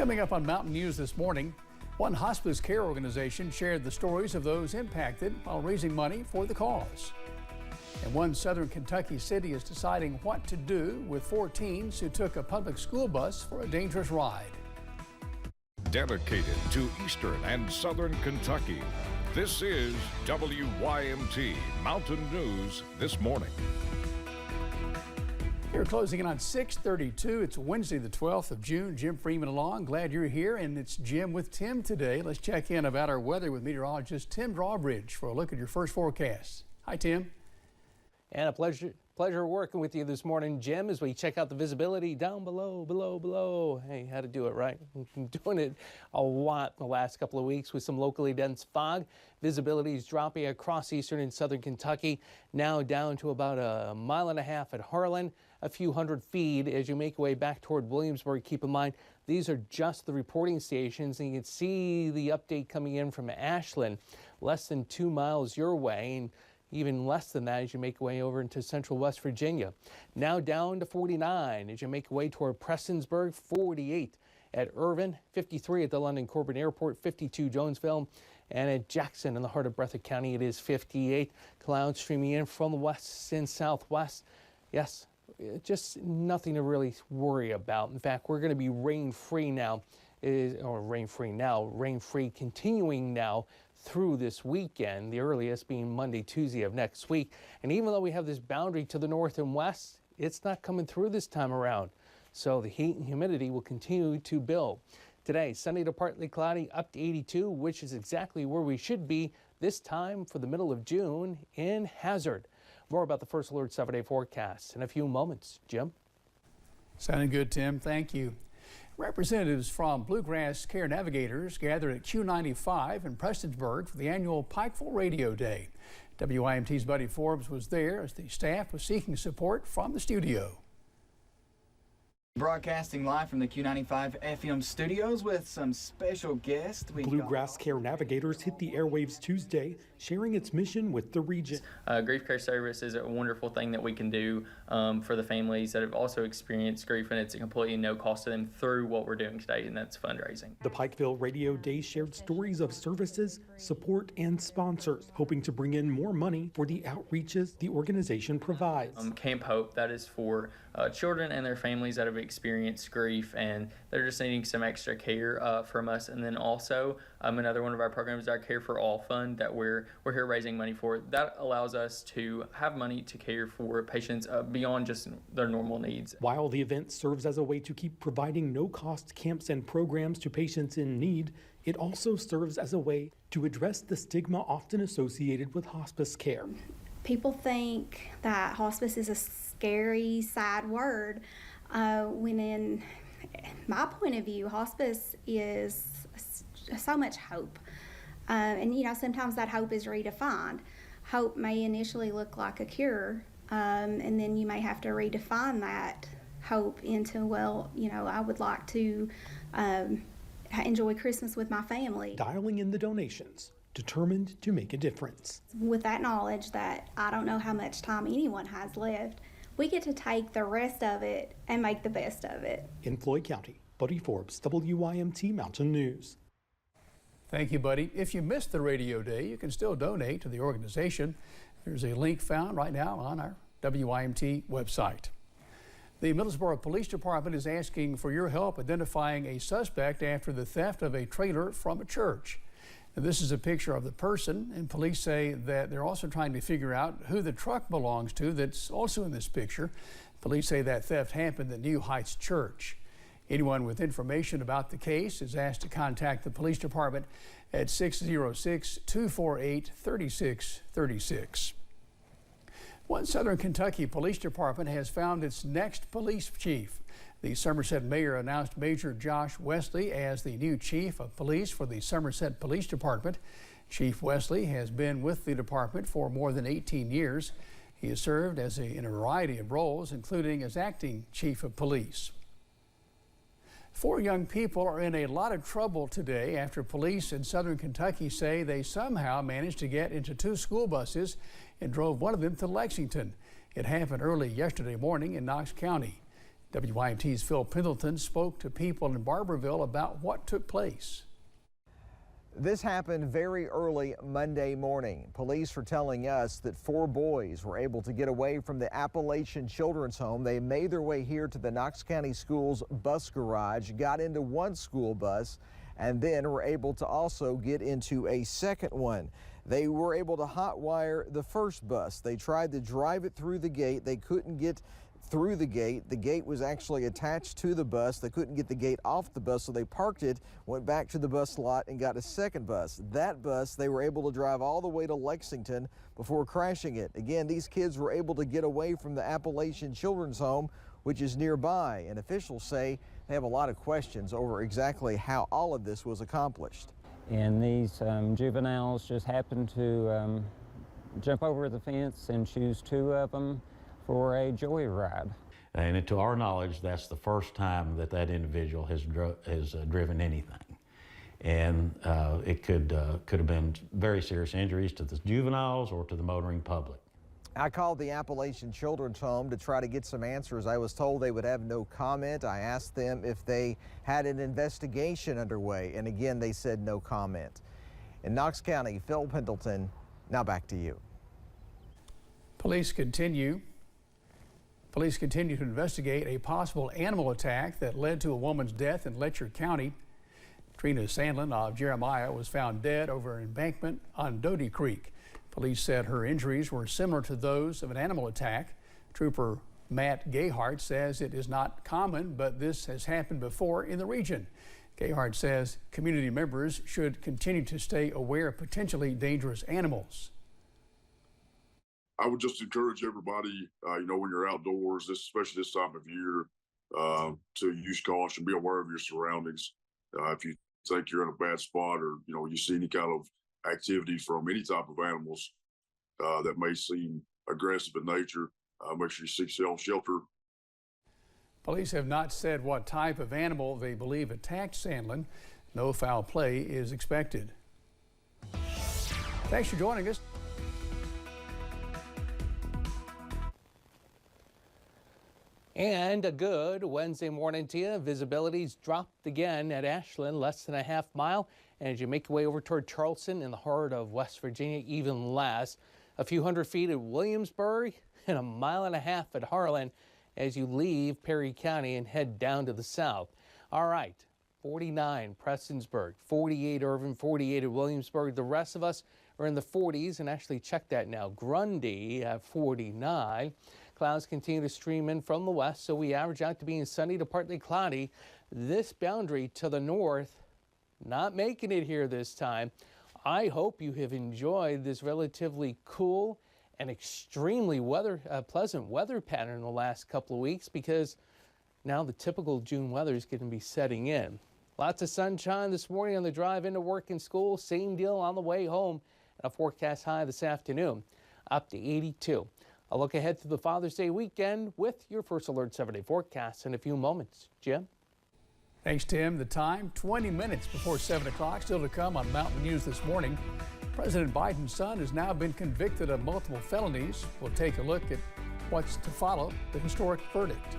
Coming up on Mountain News this morning, one hospice care organization shared the stories of those impacted while raising money for the cause. And one southern Kentucky city is deciding what to do with 4 teens who took a public school bus for a dangerous ride. Dedicated to Eastern and Southern Kentucky, this is WYMT Mountain News This Morning. We're closing in on 6:32. It's Wednesday, the 12th of June. Jim Freeman along. Glad you're here. And it's Jim with Tim today. Let's check in about our weather with meteorologist Tim Drawbridge for a look at your first forecast. Hi, Tim. And a pleasure working with you this morning, Jim, as we check out the visibility down below. Hey, how to do it right. We've been doing it a lot the last couple of weeks with some locally dense fog. Visibility is dropping across eastern and southern Kentucky, now down to about a mile and a half at Harlan, a few hundred feet as you make your way back toward Williamsburg. Keep in mind, these are just the reporting stations, and you can see the update coming in from Ashland, less than 2 miles your way, and even less than that as you make your way over into central West Virginia. Now down to 49 as you make your way toward Prestonsburg, 48 at Irvin, 53 at the London Corbin Airport, 52 Jonesville, and at Jackson in the heart of Breathitt County, it is 58. Clouds streaming in from the west and southwest. Yes, just nothing to really worry about. In fact, we're going to be rain-free continuing now through this weekend, the earliest being Monday, Tuesday of next week. And even though we have this boundary to the north and west, it's not coming through this time around. So the heat and humidity will continue to build. Today, sunny to partly cloudy, up to 82, which is exactly where we should be this time for the middle of June in Hazard. More about the First Alert 7-day forecast in a few moments. Jim? Sounding good, Tim. Thank you. Representatives from Bluegrass Care Navigators gathered at Q95 in Prestonsburg for the annual Pikeville Radio Day. WYMT's Buddy Forbes was there as the staff was seeking support from the studio. Broadcasting live from the Q95 FM studios with some special guests. Bluegrass Care Navigators hit the airwaves Tuesday, sharing its mission with the region. Grief care service is a wonderful thing that we can do for the families that have also experienced grief, and it's a completely no cost to them through what we're doing today, and that's fundraising. The Pikeville Radio Day shared stories of services, support, and sponsors, hoping to bring in more money for the outreaches the organization provides. Camp Hope, that is for children and their families that have experienced grief and they're just needing some extra care from us. And then also another one of our programs is our Care for All Fund that we're here raising money for. That allows us to have money to care for patients beyond just their normal needs. While the event serves as a way to keep providing no-cost camps and programs to patients in need, it also serves as a way to address the stigma often associated with hospice care. People think that hospice is a scary, sad word, when in my point of view, hospice is so much hope. And you know, sometimes that hope is redefined. Hope may initially look like a cure, and then you may have to redefine that hope into, well, you know, I would like to enjoy Christmas with my family. Dialing in the donations, determined to make a difference. With that knowledge that I don't know how much time anyone has left, we get to take the rest of it and make the best of it. In Floyd County, Buddy Forbes, WYMT Mountain News. Thank you, Buddy. If you missed the radio day, you can still donate to the organization. There's a link found right now on our WYMT website. The Middlesboro Police Department is asking for your help identifying a suspect after the theft of a trailer from a church. Now, this is a picture of the person, and police say that they're also trying to figure out who the truck belongs to that's also in this picture. Police say that theft happened at New Heights Church. Anyone with information about the case is asked to contact the police department at 606-248-3636. One Southern Kentucky Police Department has found its next police chief. The Somerset mayor announced Major Josh Wesley as the new chief of police for the Somerset Police Department. Chief Wesley has been with the department for more than 18 years. He has served in a variety of roles, including as acting chief of police. 4 young people are in a lot of trouble today after police in Southern Kentucky say they somehow managed to get into 2 school buses and drove one of them to Lexington. It happened early yesterday morning in Knox County. WYMT's Phil Pendleton spoke to people in Barberville about what took place. This happened very early Monday morning. Police are telling us that 4 boys were able to get away from the Appalachian Children's Home. They made their way here to the Knox County Schools bus garage, got into one school bus, and then were able to also get into a second one. They were able to hotwire the first bus. They tried to drive it through the gate. They couldn't get through the gate. The gate was actually attached to the bus. They couldn't get the gate off the bus, so they parked it, went back to the bus lot, and got a second bus. That bus, they were able to drive all the way to Lexington before crashing it. Again, these kids were able to get away from the Appalachian Children's Home, which is nearby, and officials say they have a lot of questions over exactly how all of this was accomplished. And these juveniles just happened to jump over the fence and choose 2 of them for a joyride. And to our knowledge, that's the first time that that individual has driven anything. And it could have been very serious injuries to the juveniles or to the motoring public. I called the Appalachian Children's Home to try to get some answers. I was told they would have no comment. I asked them if they had an investigation underway, and again, they said no comment. In Knox County, Phil Pendleton, now back to you. Police continue to investigate a possible animal attack that led to a woman's death in Letcher County. Trina Sandlin of Jeremiah was found dead over an embankment on Doty Creek. Police said her injuries were similar to those of an animal attack. Trooper Matt Gayhart says it is not common, but this has happened before in the region. Gayhart says community members should continue to stay aware of potentially dangerous animals. I would just encourage everybody, when you're outdoors, especially this time of year, to use caution, be aware of your surroundings. If you think you're in a bad spot or, you see any kind of activity from any type of animals that may seem aggressive in nature, make sure you seek shelter. Police have not said what type of animal they believe attacked Sandlin. No foul play is expected. Thanks for joining us. And a good Wednesday morning to you. Visibility's dropped again at Ashland, less than a half mile. And as you make your way over toward Charleston in the heart of West Virginia, even less. A few hundred feet at Williamsburg and a mile and a half at Harlan as you leave Perry County and head down to the south. All right, 49 Prestonsburg, 48 Irvin, 48 at Williamsburg. The rest of us are in the 40s, and actually check that now. Grundy at 49. Clouds continue to stream in from the west, so we average out to being sunny to partly cloudy. This boundary to the north, not making it here this time. I hope you have enjoyed this relatively cool and extremely pleasant weather pattern in the last couple of weeks, because now the typical June weather is going to be setting in. Lots of sunshine this morning on the drive into work and school. Same deal on the way home, and a forecast high this afternoon, up to 82. I'll look ahead to the Father's Day weekend with your First Alert 7-day forecast in a few moments. Jim? Thanks, Tim. The time, 20 minutes before 7 o'clock. Still to come on Mountain News this morning. President Biden's son has now been convicted of multiple felonies. We'll take a look at what's to follow the historic verdict.